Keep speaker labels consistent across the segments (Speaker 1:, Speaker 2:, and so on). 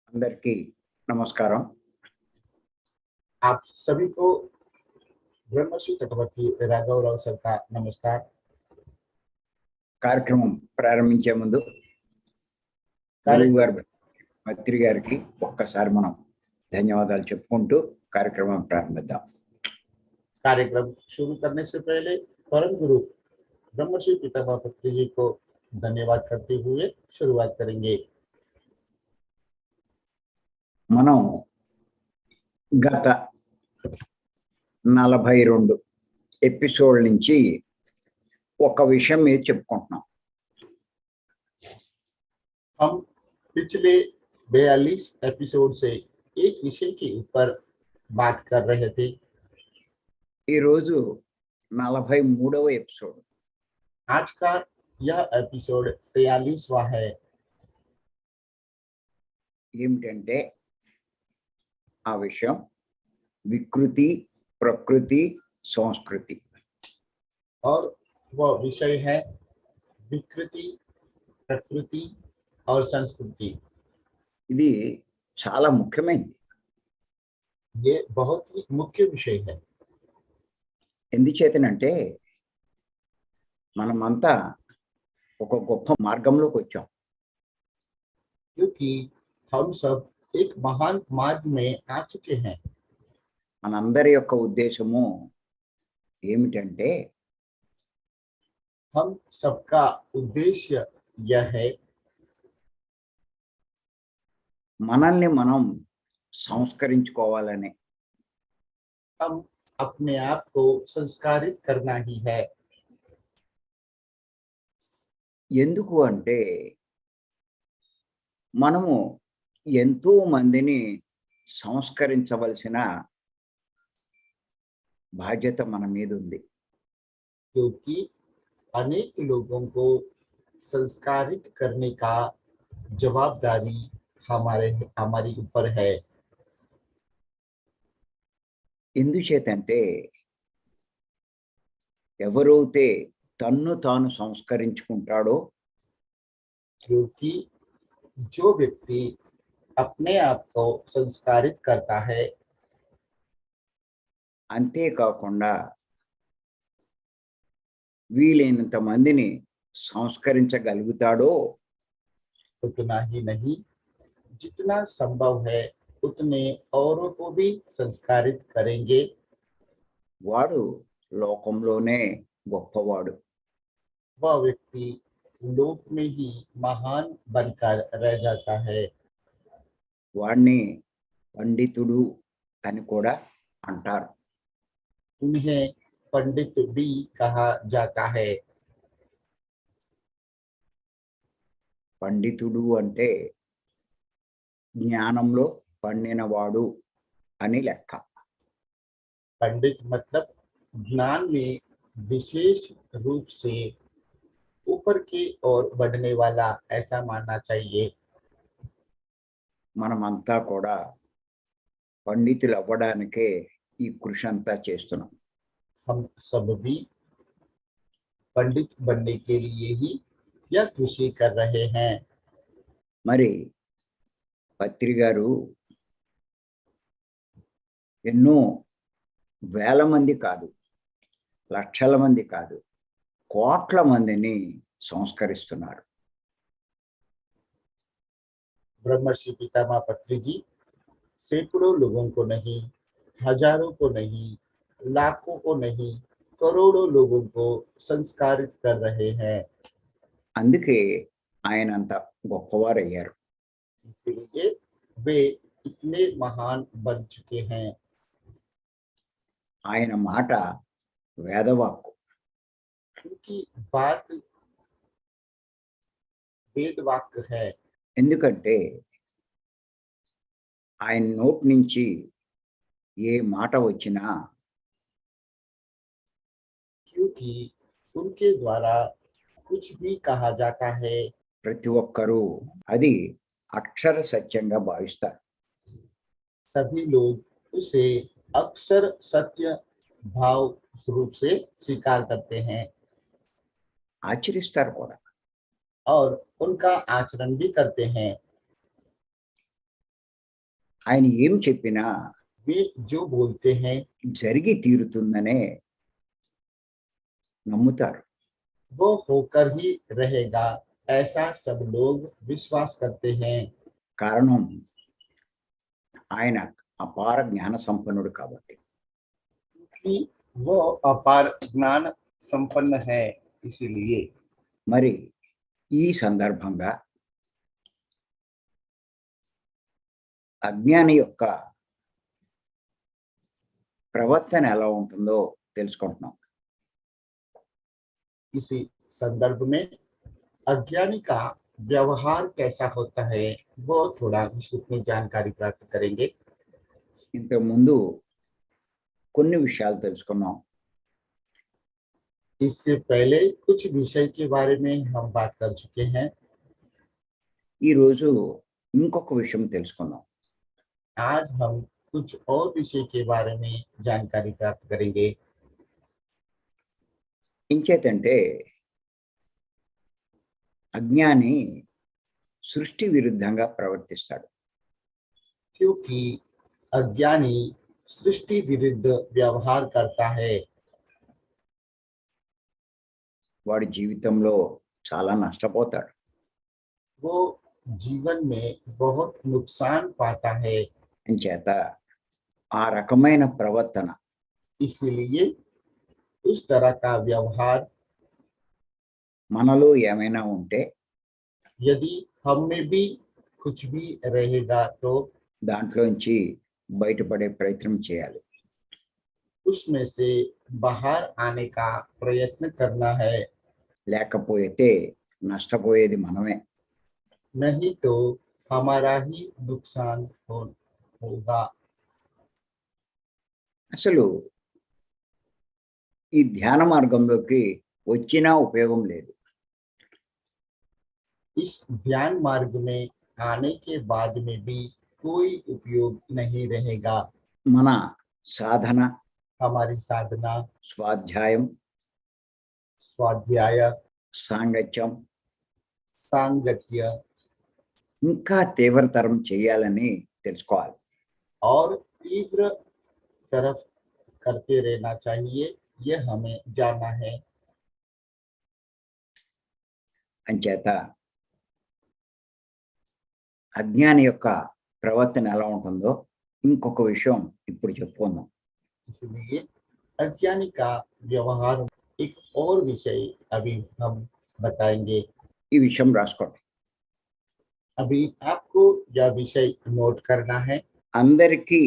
Speaker 1: అందరికీ నమస్కారం.
Speaker 2: आप सभी को ब्रह्मश्री चक्रवर्ती राघव राव सर का नमस्कार।
Speaker 1: కార్యక్రమం ప్రారంభించే ముందు గురువు గారు పత్రి గారికి ఒక్కసారి మనం ధన్యవాదాలు చెప్పుకుంటూ కార్యక్రమం ప్రారంభిద్దాం.
Speaker 2: कार्यक्रम शुरू करने से पहले परम गुरु ब्रह्मश्री पितामह पत्री जी को धन्यवाद करते हुए शुरुआत करेंगे।
Speaker 1: మనం గత 42 ఎపిసోడ్ నుంచి ఒక విషయం మీద చెప్పుకుంటున్నాం.
Speaker 2: हम पिछले 42 एपिसोड से एक विषय के ऊपर बात कर रहे थे।
Speaker 1: ఈరోజు 43వ ఎపిసోడ్.
Speaker 2: आज का यह एपिसोड 43वां है।
Speaker 1: ఏమిటంటే ఆ విషయం వికృతి, ప్రకృతి, సంస్కృతి.
Speaker 2: और वह विषय है विकृति, प्रकृति और संस्कृति।
Speaker 1: ఇది చాలా ముఖ్యమైనది.
Speaker 2: ये बहुत ही मुख्य विषय है।
Speaker 1: ఎందుచేతనంటే మనమంతా ఒక గొప్ప మార్గంలోకి వచ్చాం.
Speaker 2: क्योंकि हम सब एक महान मार्ग में आ चुके हैं।
Speaker 1: మనందరి యొక్క ఉద్దేశము ఏమిటంటే
Speaker 2: हम सबका उद्देश्य यह है
Speaker 1: మనల్ని మనం సంస్కరించుకోవాలని.
Speaker 2: हम अपने आप को संस्कारित करना ही है।
Speaker 1: ఎందుకు అంటే మనము ఎంతో మందిని సంస్కరించవలసిన బాధ్యత మన మీద ఉంది.
Speaker 2: क्योंकि अनेक लोगों को संस्कारित करने का जवाबदारी हमारी ऊपर है।
Speaker 1: ఎందుచేతంటే ఎవరైతే తన్ను తాను సంస్కరించుకుంటాడో
Speaker 2: क्योंकि जो व्यक्ति अपने आप को संस्कारित करता है,
Speaker 1: అంతేకాకుండా వీలైనంత మందిని సంస్కరించగలుగుతాడో
Speaker 2: उतना ही नहीं, जितना संभव है उतने औरों को भी संस्कारित करेंगे।
Speaker 1: వాడు లోకంలోనే గొప్పవాడు.
Speaker 2: वह व्यक्ति लोक में ही महान बनकर रह जाता है।
Speaker 1: వాడిని పండితుడు అని కూడా అంటారు.
Speaker 2: उन्हें पंडित भी कहा जाता है।
Speaker 1: పండితుడు అంటే జ్ఞానంలో పండినవాడు అని లెక్క.
Speaker 2: पंडित मतलब ज्ञान में विशेष रूप से ऊपर की ओर बढ़ने वाला, ऐसा मानना चाहिए।
Speaker 1: మనమంతా కూడా పండితులు అవ్వడానికే ఈ కృషి అంతా చేస్తున్నాం.
Speaker 2: हम सब भी पंडित बनने के लिए ही यह कृषि कर रहे हैं।
Speaker 1: మరి పత్రి గారు ఎన్నో వేల మంది కాదు, లక్షల మంది కాదు, కోట్ల మందిని సంస్కరిస్తున్నారు.
Speaker 2: ब्रह्मर्षि पितामह पत्री जी सैकड़ों लोगों को नहीं, हजारों को नहीं, लाखों को नहीं, करोड़ों लोगों को संस्कारित कर रहे हैं।
Speaker 1: అందుకే ఆయన అంత గొప్పవారయ్యారు.
Speaker 2: इसलिए वे इतने महान बन चुके हैं।
Speaker 1: ఆయన మాట వేదవాక్కు.
Speaker 2: उनकी बात वेद वाक्य है।
Speaker 1: ఎందుకంటే ఆయన నోటి నుంచి ఏ మాట వచ్చినా
Speaker 2: क्योंकि उनके द्वारा कुछ भी कहा जाता है,
Speaker 1: ప్రతి ఒక్కరూ అది అక్షర సత్యంగా భావిస్తారు.
Speaker 2: सभी लोग उसे अक्सर सत्य भाव रूप से स्वीकार करते हैं
Speaker 1: ఆచరిస్తారు కూడా.
Speaker 2: और उनका आचरण भी करते हैं।
Speaker 1: ఆయన ఏం చెప్పినా
Speaker 2: वे जो बोलते हैं
Speaker 1: జరిగి తీరుతుందనే నమ్ముతారు.
Speaker 2: वो होकर ही रहेगा, ऐसा सब लोग विश्वास करते हैं।
Speaker 1: కారణం ఆయన అపార జ్ఞాన సంపన్నుడు కాబట్టి.
Speaker 2: कि वो अपार ज्ञान संपन्न है, इसीलिए
Speaker 1: మరి ఈ సందర్భంగా అజ్ఞాని యొక్క ప్రవర్తన ఎలా ఉంటుందో తెలుసుకుంటున్నాం.
Speaker 2: इसी संदर्भ में अज्ञानी का व्यवहार कैसा होता है वो थोड़ा विस्तृत में जानकारी प्राप्त करेंगे।
Speaker 1: ఇంతకు ముందు కొన్ని విషయాలు తెలుసుకున్నాం.
Speaker 2: इससे पहले कुछ विषय के बारे में हम बात कर चुके हैं।
Speaker 1: ఈ రోజు ఇంకొక విషయం తెలుసుకుందాం.
Speaker 2: आज हम कुछ और विषय के बारे में जानकारी प्राप्त करेंगे।
Speaker 1: ఇంకేతంటే అజ్ఞాని సృష్టి విరుద్ధంగా ప్రవర్తిస్తాడు.
Speaker 2: क्योंकि अज्ञानी सृष्टि विरुद्ध व्यवहार करता है।
Speaker 1: వాడి జీవితంలో చాలా నష్టపోతాడు.
Speaker 2: वो जीवन में बहुत नुकसान पाता है।
Speaker 1: అంచేత ఆ రకమైన ప్రవర్తన
Speaker 2: इसीलिए उस तरह का व्यवहार
Speaker 1: మనలో ఏమైనా ఉంటే
Speaker 2: यदि हम में भी कुछ भी रहेगा तो
Speaker 1: దాంట్లోంచి బయటపడే ప్రయత్నం చేయాలి.
Speaker 2: उसमें से बाहर आने का प्रयत्न करना है,
Speaker 1: లేకపోతే నష్టపోయేది మనమే.
Speaker 2: नहीं तो हमारा ही नुकसान होगा।
Speaker 1: అసలు ఈ ధ్యాన మార్గంలోకి వచ్చినా ఉపయోగం లేదు.
Speaker 2: इस ध्यान मार्ग में आने के बाद में भी कोई उपयोग नहीं रहेगा।
Speaker 1: మన సాధన,
Speaker 2: हमारी साधना,
Speaker 1: స్వాధ్యాయం,
Speaker 2: स्वाध्याय,
Speaker 1: సాంగత్యం
Speaker 2: सांगत्य
Speaker 1: ఇంకా తీవ్రతరం చేయాలని తెలుసుకోవాలి.
Speaker 2: और तीव्र तरफ करते रहना चाहिए, यह हमें जानना है।
Speaker 1: అంచేత అజ్ఞాని యొక్క ప్రవర్తన ఎలా ఉంటుందో ఇంకొక విషయం ఇప్పుడు చెప్పుకుందాం.
Speaker 2: इसलिए अज्ञानी का व्यवहार एक और विषय अभी हम बताएंगे।
Speaker 1: ఈ విషయం రాసుకోండి.
Speaker 2: अभी आपको यह विषय नोट करना है।
Speaker 1: అందరికీ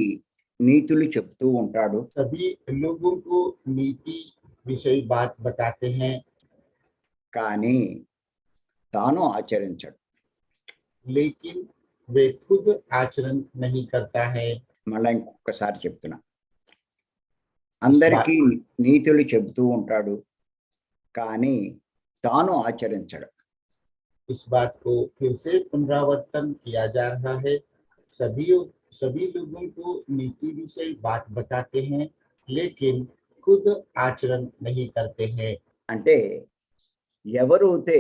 Speaker 1: నీతులు చెప్తూ ఉంటాడు,
Speaker 2: सभी लोगों को नीति विषय बात बताते हैं,
Speaker 1: కానీ తాను ఆచరించడు.
Speaker 2: लेकिन वे खुद आचरण नहीं करता है।
Speaker 1: మళ్ళా ఇంకొకసారి చెప్తున్నా, అందరికీ నీతులు చెబుతూ ఉంటాడు, కానీ తాను ఆచరించడు.
Speaker 2: इस बात को फिर से पुनरावर्तन किया जा रहा है। सभी लोगों को नीति विषय बात बताते हैं, लेकिन खुद आचरण नहीं करते हैं।
Speaker 1: అంటే ఎవరైతే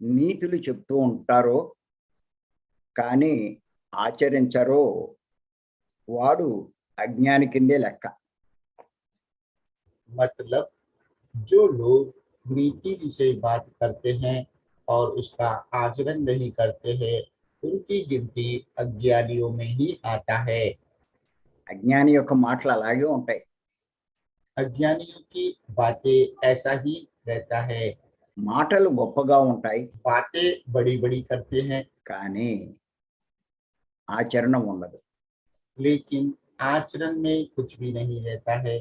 Speaker 1: నీతులు చెప్తూ ఉంటారో కానీ ఆచరించరో వాడు అజ్ఞాని కిందే లెక్క.
Speaker 2: मतलब जो लोग नीति विषय बात करते हैं और उसका आचरण नहीं करते हैं, उनकी गिनती अज्ञानियों में ही आता है।
Speaker 1: అజ్ఞాని యొక్క మాటలు అలాగే ఉంటాయి.
Speaker 2: अज्ञानियों की बातें ऐसा ही रहता है।
Speaker 1: మాటలు గొప్పగా ఉంటాయి,
Speaker 2: बातें बड़ी बड़ी करते हैं,
Speaker 1: కానీ ఆచరణ ఉండదు.
Speaker 2: लेकिन आचरण में कुछ भी नहीं रहता है।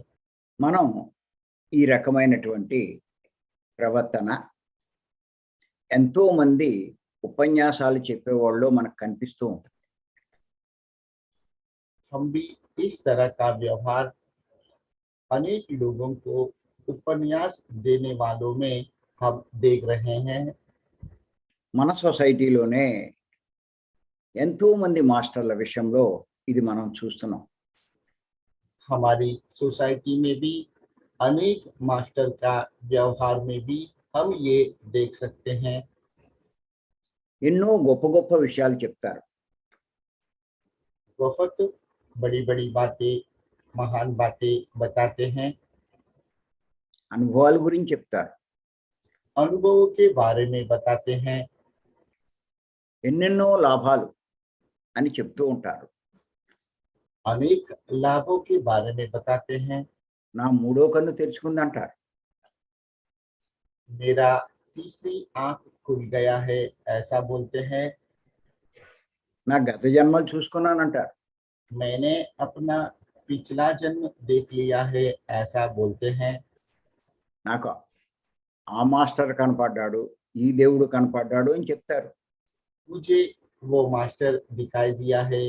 Speaker 1: మనం ఈ రకమైనటువంటి ప్రవర్తన ఎంతో మంది ఉపన్యాసాలు చెప్పేవాళ్ళు మనకు కనిపిస్తూ ఉంటుంది.
Speaker 2: हम भी इस तरह का व्यवहार अनेक लोगों को उपन्यास देने वालों में हम देख रहे हैं।
Speaker 1: మన సొసైటీలోనే ఎంతో మంది మాస్టర్ల విషయంలో ఇది మనం చూస్తున్నాం.
Speaker 2: हमारी सोसाइटी में भी अनेक मास्टर का व्यवहार में भी हम ये देख सकते हैं।
Speaker 1: ఎన్నో గొప్ప గొప్ప విషయాలు చెప్తారు,
Speaker 2: वफत बड़ी बड़ी बातें, महान बातें बताते हैं,
Speaker 1: అనుభవాల గురించి చెప్తారు,
Speaker 2: अनुभवों के बारे में बताते हैं,
Speaker 1: ఎన్నెన్నో లాభాలు అని చెప్తూ ఉంటారు.
Speaker 2: अनेक लाभों के बारे में बताते हैं।
Speaker 1: నా మూడో కన్ను తెరుచుకుందంటారు.
Speaker 2: मेरा तीसरी आंख खुल गया है, ऐसा बोलते हैं।
Speaker 1: నా గత జన్మలు చూసుకున్నానంటారు.
Speaker 2: मैंने अपना पिछला जन्म देख लिया है, ऐसा बोलते हैं।
Speaker 1: నాకు ఆ మాస్టర్ కనపడ్డాడు, ఈ దేవుడు కనపడ్డాడు అని చెప్తారు.
Speaker 2: मुझे वो मास्टर दिखाई दिया है,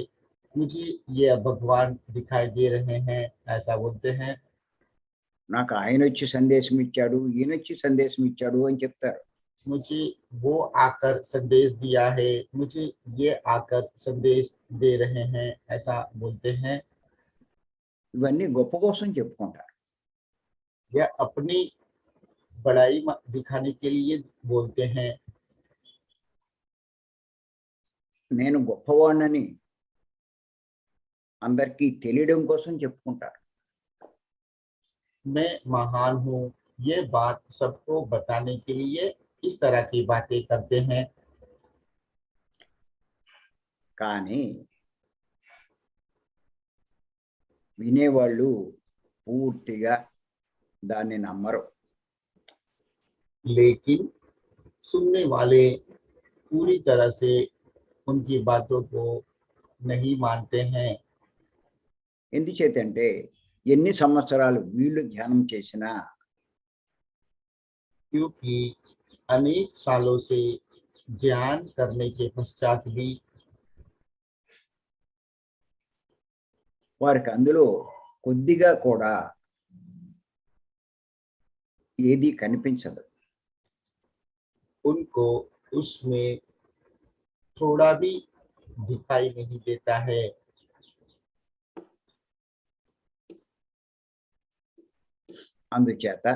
Speaker 2: मुझे ये भगवान दिखाई दे रहे हैं, ऐसा बोलते हैं।
Speaker 1: నాకు ఆయన వచ్చి సందేశం ఇచ్చాడు, ఈయన వచ్చి సందేశం ఇచ్చాడు అని చెప్తారు.
Speaker 2: मुझे वो आकर संदेश दिया है, मुझे ये आकर संदेश दे रहे हैं, ऐसा बोलते हैं।
Speaker 1: ఇవన్నీ గొప్ప కోసం చెప్పుకుంటారు.
Speaker 2: यह अपनी बड़ाई दिखाने के लिए बोलते हैं।
Speaker 1: నేను గొప్పవాడినని అందరికీ తెలియడం కోసం చెప్పుకుంటారు.
Speaker 2: मैं महान हूँ, ये बात सबको बताने के लिए इस तरह की बातें करते हैं।
Speaker 1: కానీ వినేవాళ్ళు పూర్తిగా దాన్ని నమ్మరు.
Speaker 2: लेकिन सुनने वाले पूरी तरह से उनकी बातों को नहीं मानते हैं।
Speaker 1: ఎందుచేతంటే ఎన్ని సంవత్సరాలు వీళ్ళు ధ్యానం చేసినా
Speaker 2: क्योंकि अनेक सालों से ध्यान करने के पश्चात भी
Speaker 1: వారికి అందులో కొద్దిగా కూడా ఏది కనిపించదు.
Speaker 2: उनको उसमें थोड़ा भी दिखाई नहीं देता है।
Speaker 1: అందుచేత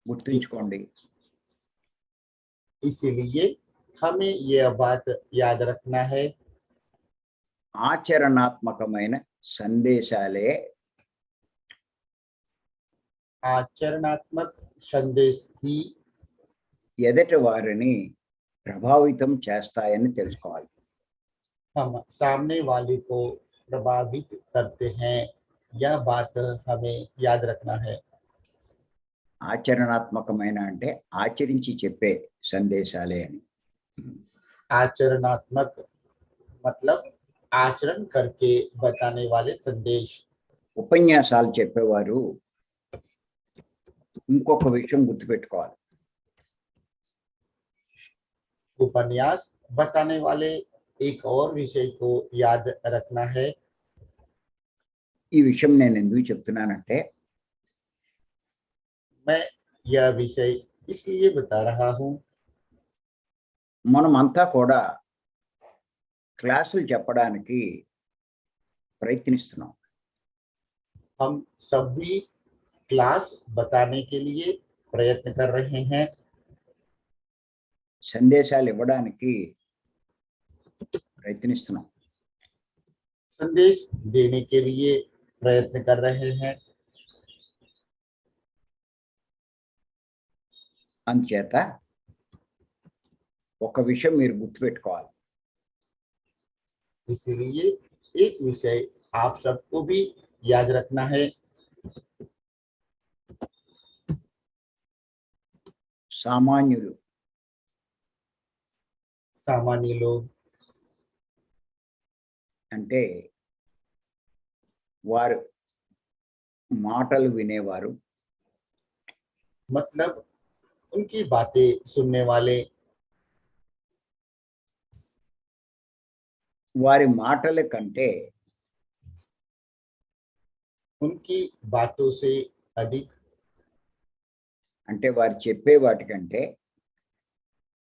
Speaker 1: గుర్తుంచుకోండి,
Speaker 2: इसीलिए हमें यह बात याद रखना है,
Speaker 1: ఆచరణాత్మకమైన సందేశాలే
Speaker 2: आचरणात्मक संदेश ही
Speaker 1: ఎదటి వారిని ప్రభావితం చేస్తాయని తెలుసుకోవాలి.
Speaker 2: हम सामने वाले को प्रभावित करते हैं, यह बात हमें याद रखना है।
Speaker 1: ఆచరణాత్మకమైన అంటే ఆచరించి చెప్పే సందేశాలే అని.
Speaker 2: आचरणात्मक मतलब आचरण करके बताने वाले संदेश।
Speaker 1: ఉపన్యాసాలు చెప్పేవారు ఇంకొక విషయం గుర్తుపెట్టుకోవాలి.
Speaker 2: उपन्यास बताने वाले एक और विषय को याद रखना है।
Speaker 1: ఈ విషయం నేను ఎందుకు చెప్తున్నానంటే
Speaker 2: मैं यह विषय इसलिए बता रहा हूँ,
Speaker 1: మనమంతా కూడా క్లాసులు చెప్పడానికి ప్రయత్నిస్తున్నాం.
Speaker 2: हम सभी क्लास बताने के लिए प्रयत्न कर रहे हैं,
Speaker 1: సందేశాలు ఇవ్వడానికి ప్రయత్నిస్తున్నాం.
Speaker 2: संदेश देने के लिए प्रयत्न कर रहे हैं।
Speaker 1: అందుచేత ఒక విషయం మీరు గుర్తుపెట్టుకోవాలి.
Speaker 2: इसीलिए एक विषय आप सबको भी याद रखना है,
Speaker 1: సామాన్యులు
Speaker 2: सामान्य लोग
Speaker 1: అంటే వారు మాటలు వినేవారు,
Speaker 2: मतलब उनकी बातें सुनने वाले,
Speaker 1: వారి మాటల కంటే
Speaker 2: उनकी बातों से अधिक
Speaker 1: అంటే వారు చెప్పే వాటికంటే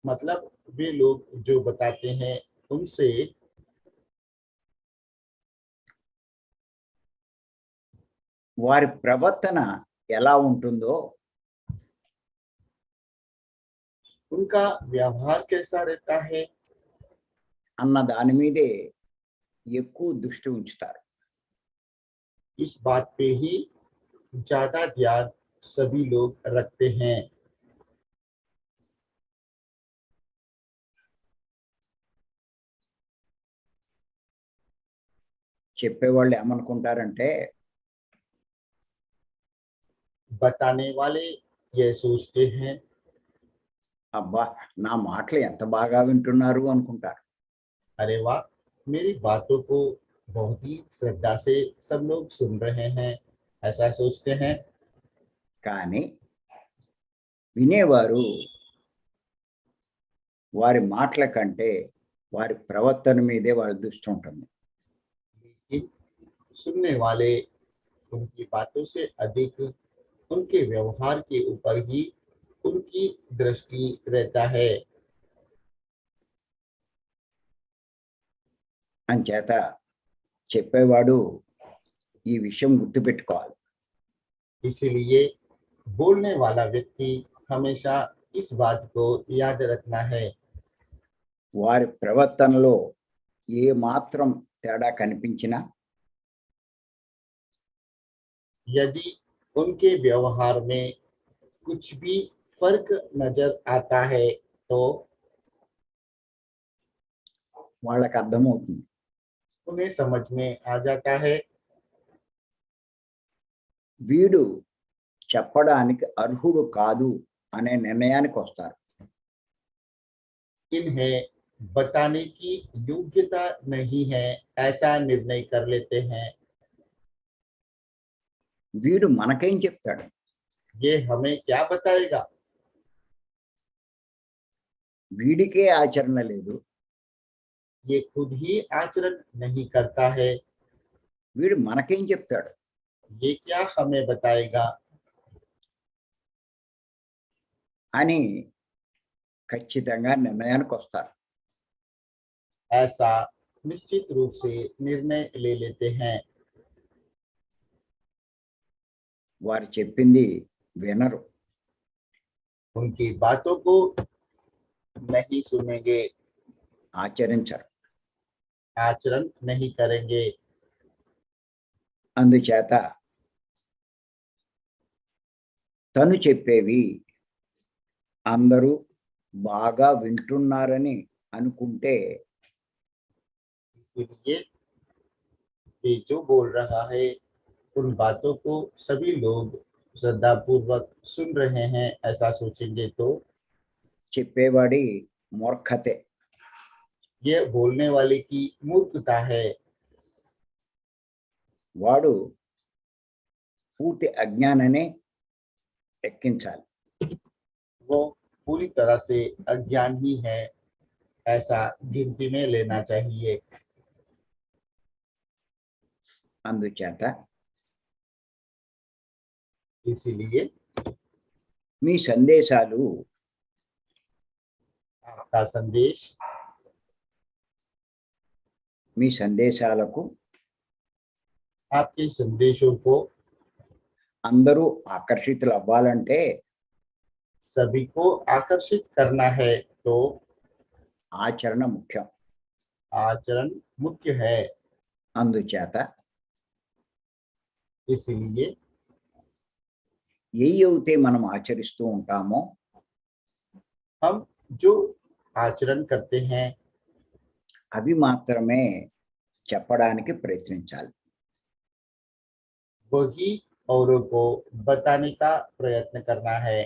Speaker 2: मतलब वे लोग जो बताते हैं उनसे
Speaker 1: వారి ప్రవర్తన ఎలా ఉంటుందో
Speaker 2: उनका व्यवहार कैसा रहता है
Speaker 1: అన్న దాని మీదే ఎక్కువ దృష్టి ఉంచుతారు.
Speaker 2: इस बात पे ही ज्यादा ध्यान सभी लोग रखते हैं।
Speaker 1: చెప్పేవాళ్ళు ఏమనుకుంటారంటే
Speaker 2: बताने वाले ये सोचते हैं,
Speaker 1: అబ్బా నా మాటలు ఎంత బాగా వింటున్నారు అనుకుంటారు.
Speaker 2: अरे वाह, मेरी बातों को बहुत ही श्रद्धा से सब लोग सुन रहे हैं, ऐसा सोचते हैं।
Speaker 1: కానీ వినేవారు వారి మాటల కంటే వారి ప్రవర్తన మీదే వాళ్ళ దృష్టి ఉంటుంది.
Speaker 2: लेकिन सुनने वाले उनकी बातों से अधिक उनके व्यवहार के ऊपर ही उनकी दृष्टि रहता है।
Speaker 1: అంచేత చెప్పేవాడు ఈ విషయం గుర్తుపెట్టుకోవాలి.
Speaker 2: इसलिए बोलने वाला व्यक्ति हमेशा इस बात को याद रखना है।
Speaker 1: వారి ప్రవర్తనలో ఏ మాత్రం తేడా కనిపించినా
Speaker 2: यदि उनके व्यवहार में कुछ भी फर्क नजर आता है तो
Speaker 1: వాళ్ళకి అర్థమవుతుంది
Speaker 2: उन्हें समझ में आ जाता है,
Speaker 1: వీడు చెప్పడానికి అర్హుడు కాదు అనే నిర్ణయానికి వస్తారు.
Speaker 2: इन्हें बताने की योग्यता नहीं है ऐसा निर्णय कर लेते हैं।
Speaker 1: వీడు మనకేం చెప్తాడు,
Speaker 2: ये हमें क्या बताएगा,
Speaker 1: వీడికే ఆచరణ లేదు,
Speaker 2: ये खुद ही आचरण नहीं करता है,
Speaker 1: వీడు మనకేం చెప్తాడు,
Speaker 2: ये क्या हमें बताएगा,
Speaker 1: అని ఖచ్చితంగా నిర్ణయానికి వస్తారు.
Speaker 2: ऐसा निश्चित रूप से निर्णय ले लेते हैं।
Speaker 1: వారు చెప్పింది వినరు,
Speaker 2: उनकी बातों को नहीं सुनेंगे,
Speaker 1: ఆచరించరు.
Speaker 2: आचरण नहीं करेंगे।
Speaker 1: అందుచేత తను చెప్పేవి అందరూ బాగా వింటున్నారని అనుకుంటే
Speaker 2: इसलिए ये जो बोल रहा है उन बातों को सभी लोग श्रद्धा पूर्वक सुन रहे हैं ऐसा सोचेंगे तो
Speaker 1: చెప్పేవాడి మూర్ఖతే.
Speaker 2: ये बोलने वाले की मूर्खता है।
Speaker 1: వాడు పూర్తి అజ్ఞాననే ఎక్కించాలి.
Speaker 2: वो पूरी तरह से अज्ञान ही है ऐसा गिनती में लेना चाहिए।
Speaker 1: అందుచేత
Speaker 2: इसीलिए
Speaker 1: మీ సందేశాలు
Speaker 2: आपका संदेश,
Speaker 1: మీ సందేశాలకు
Speaker 2: आपके संदेशों को
Speaker 1: అందరూ ఆకర్షితులు అవ్వాలంటే
Speaker 2: सभी को आकर्षित करना है तो
Speaker 1: ఆచరణ ముఖ్యం.
Speaker 2: आचरण मुख्य है।
Speaker 1: అందుచేత
Speaker 2: इसलिए
Speaker 1: ఏయైతే మనం ఆచరిస్తూ ఉంటామో
Speaker 2: हम जो आचरण करते हैं
Speaker 1: అవి మాత్రమే చెప్పడానికి ప్రయత్నించాలి.
Speaker 2: वही औरों को बताने का प्रयत्न करना है।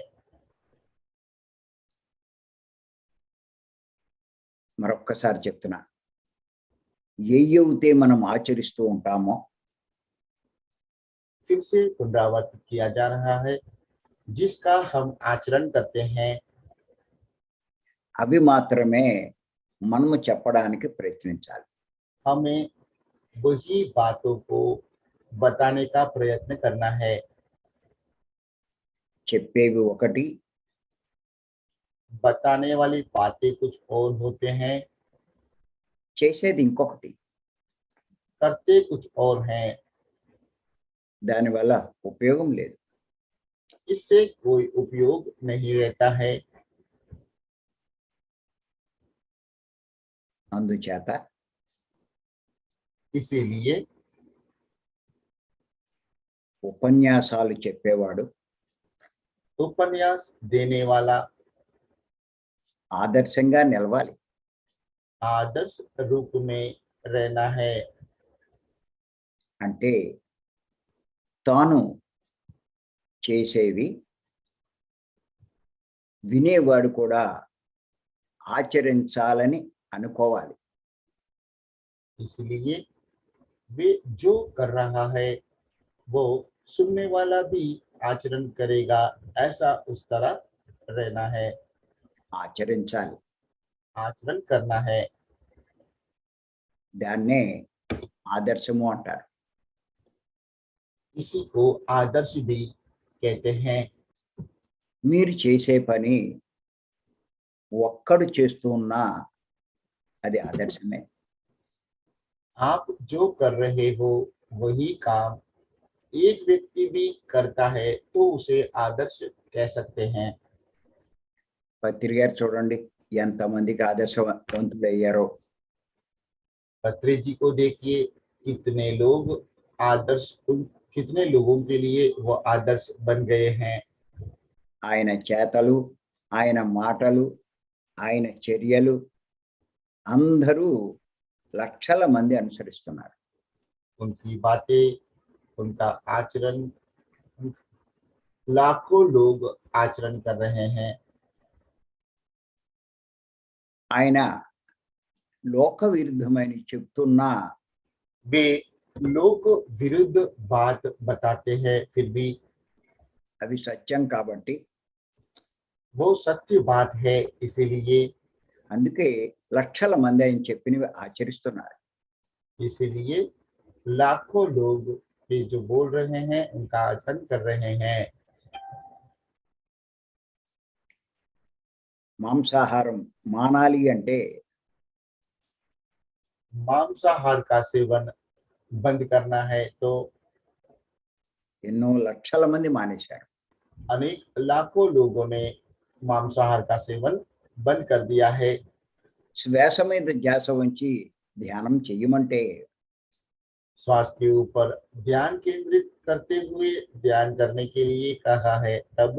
Speaker 1: మరొక్కసారి చెప్తున్నా, ఏయైతే మనం ఆచరిస్తూ ఉంటామో
Speaker 2: फिर से पुनरावर्तित किया जा रहा है, जिसका हम आचरण करते हैं
Speaker 1: అవి మాత్రమే మనము చెప్పడానికి ప్రయత్నించాలి.
Speaker 2: हमें वही बातों को बताने का प्रयत्न करना है।
Speaker 1: చెప్పేవి ఒకటి,
Speaker 2: बताने वाली बातें कुछ और होते हैं,
Speaker 1: చేసేది ఇంకొకటి.
Speaker 2: करते कुछ और हैं।
Speaker 1: దానివల్ల ఉపయోగం లేదు.
Speaker 2: इससे कोई उपयोग नहीं रहता है।
Speaker 1: అందుచేత
Speaker 2: इसीलिए
Speaker 1: ఉపన్యాసాలు చెప్పేవాడు
Speaker 2: उपन्यास देने वाला
Speaker 1: ఆదర్శంగా నిలవాలి.
Speaker 2: आदर्श रूप में रहना है।
Speaker 1: అంటే తాను చేసేవి వినేవాడు కూడా ఆచరించాలని అనుకోవాలి.
Speaker 2: इसलिए वे जो कर रहा है वो सुनने वाला भी आचरण करेगा, ऐसा उस तरह रहना है,
Speaker 1: ఆచరించాలి.
Speaker 2: आचरण करना है।
Speaker 1: దాన్నే ఆదర్శము అంటారు.
Speaker 2: इसी को आदर्श भी कहते हैं।
Speaker 1: మీరు చేసే పని ఒక్కడు చేస్తూ ఉన్నా అది ఆదర్శమే.
Speaker 2: आप जो कर रहे हो वही काम एक व्यक्ति भी करता है तो उसे आदर्श कह सकते हैं।
Speaker 1: పత్రి గారు చూడండి ఎంతమందికి ఆదర్శవంతులయ్యారో.
Speaker 2: पत्री जी को देखिए, कितने लोग आदर्श कितने लोगों के लिए वो आदर्श बन गए हैं।
Speaker 1: ఆయన చేతలు, ఆయన మాటలు, ఆయన చర్యలు అందరూ లక్షల మంది అనుసరిస్తున్నారు.
Speaker 2: उनकी बातें, उनका आचरण लाखों लोग आचरण कर रहे हैं।
Speaker 1: ఆయన లోక విరుద్ధమని చెప్తున్నా
Speaker 2: वे लोक विरुद्ध बात बताते हैं, फिर भी
Speaker 1: అవి సత్యం కాబట్టి
Speaker 2: वो सत्य बात है, इसीलिए
Speaker 1: అందుకే లక్షల మంది ఆయన చెప్పినవి ఆచరిస్తున్నారు.
Speaker 2: इसीलिए लाखों लोग ये जो बोल रहे हैं उनका आचरण कर रहे हैं।
Speaker 1: మాంసాహారం మానాలి అంటే
Speaker 2: मांसाहार का सेवन बंद करना है तो
Speaker 1: ఎన్నో లక్షల మంది మానేశారు.
Speaker 2: अनेक लाखों लोगों ने मांसाहार का सेवन बंद कर दिया है।
Speaker 1: శ్వాస మీద ధ్యాస ఉంచి ధ్యానం చెయ్యమంటే
Speaker 2: श्वास के ऊपर ध्यान केंद्रित करते हुए ध्यान करने के लिए कहा है, तब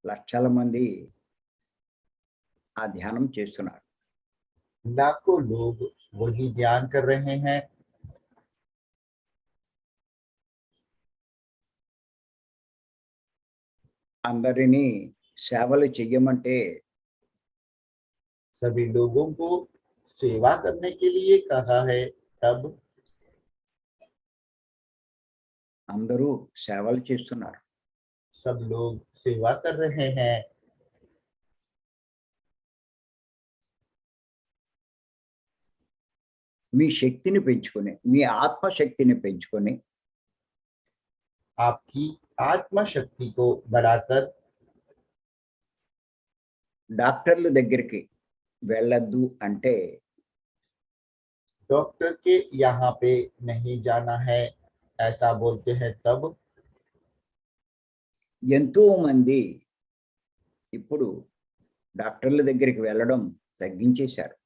Speaker 1: లక్షల మంది ఆ ధ్యానం చేస్తున్నారు.
Speaker 2: लाखों लोग वही ध्यान कर रहे हैं।
Speaker 1: అందరినీ సేవలు చెయ్యమంటే
Speaker 2: सभी लोगों को सेवा करने के लिए कहा है, तब
Speaker 1: అందరూ సేవలు చేస్తున్నారు.
Speaker 2: सब लोग सेवा कर रहे हैं।
Speaker 1: మీ శక్తిని పెంచుకొని మీ ఆత్మశక్తిని పెంచుకొని
Speaker 2: आपकी आत्मा शक्ति को बढ़ाकर
Speaker 1: డాక్టర్ల దగ్గరికి వెళ్ళొద్దు అంటే
Speaker 2: डॉक्टर के यहाँ पे नहीं जाना है, ऐसा बोलते हैं, तब
Speaker 1: ఎంతో మంది ఇప్పుడు డాక్టర్ల దగ్గరికి వెళ్ళడం తగ్గించేశారు.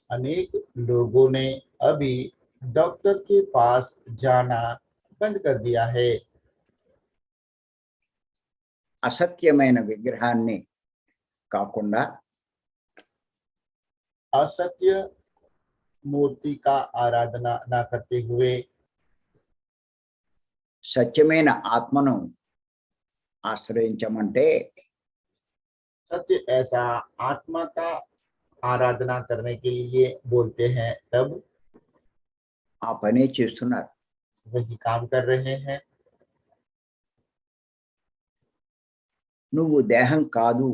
Speaker 2: अनेक लोगों ने अभी डॉक्टर के पास जाना बंद कर दिया है।
Speaker 1: అసత్యమైన విగ్రహాన్ని కాకుండా
Speaker 2: असत्य मूर्ति का आराधना न करते हुए
Speaker 1: సత్యమైన ఆత్మను ఆశ్రయించమంటే
Speaker 2: सत्य ऐसा आत्मा का आराधना करने के लिए बोलते हैं, तब
Speaker 1: ఆ పనే చేస్తున్నారు.
Speaker 2: वही काम कर रहे हैं।
Speaker 1: నువ్వు దేహం కాదు,